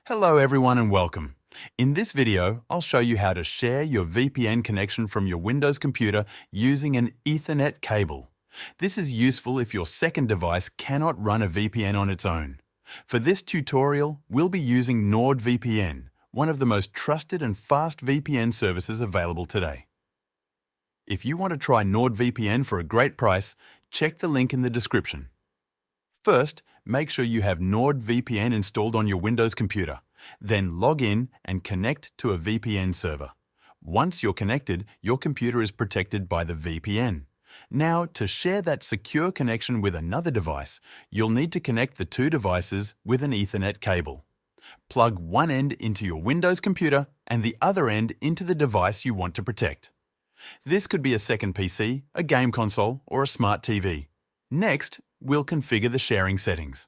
Hello everyone and welcome. In this video, I'll show you how to share your VPN connection from your Windows computer using an Ethernet cable. This is useful if your second device cannot run a VPN on its own. For this tutorial, we'll be using NordVPN, one of the most trusted and fast VPN services available today. If you want to try NordVPN for a great price, check the link in the description. First, make sure you have NordVPN installed on your Windows computer. Then log in and connect to a VPN server. Once you're connected, your computer is protected by the VPN. Now, to share that secure connection with another device, you'll need to connect the two devices with an Ethernet cable. Plug one end into your Windows computer and the other end into the device you want to protect. This could be a second PC, a game console, or a smart TV. Next, we'll configure the sharing settings.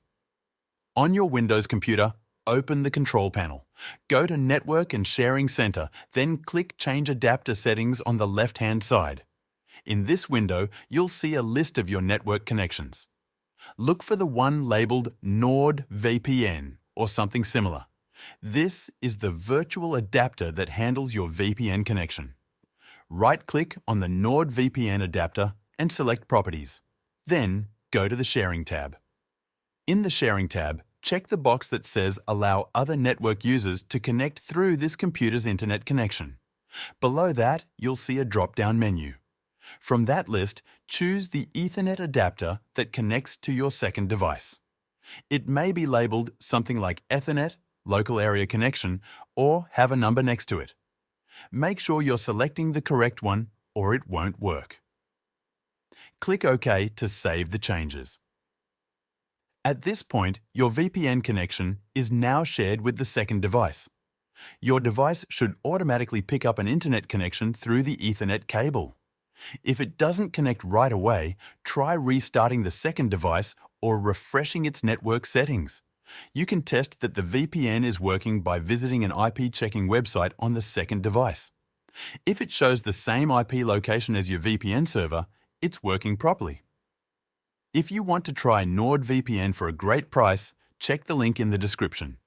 On your Windows computer, open the control panel. Go to Network and Sharing Center, then click Change Adapter Settings on the left-hand side. In this window, you'll see a list of your network connections. Look for the one labeled NordVPN or something similar. This is the virtual adapter that handles your VPN connection. Right-click on the NordVPN adapter and select Properties. Then, go to the Sharing tab. In the Sharing tab, check the box that says Allow other network users to connect through this computer's internet connection. Below that, you'll see a drop-down menu. From that list, choose the Ethernet adapter that connects to your second device. It may be labeled something like Ethernet, Local Area Connection, or have a number next to it. Make sure you're selecting the correct one, or it won't work. Click OK to save the changes. At this point, your VPN connection is now shared with the second device. Your device should automatically pick up an internet connection through the Ethernet cable. If it doesn't connect right away, try restarting the second device or refreshing its network settings. You can test that the VPN is working by visiting an IP checking website on the second device. If it shows the same IP location as your VPN server, it's working properly. If you want to try NordVPN for a great price, check the link in the description.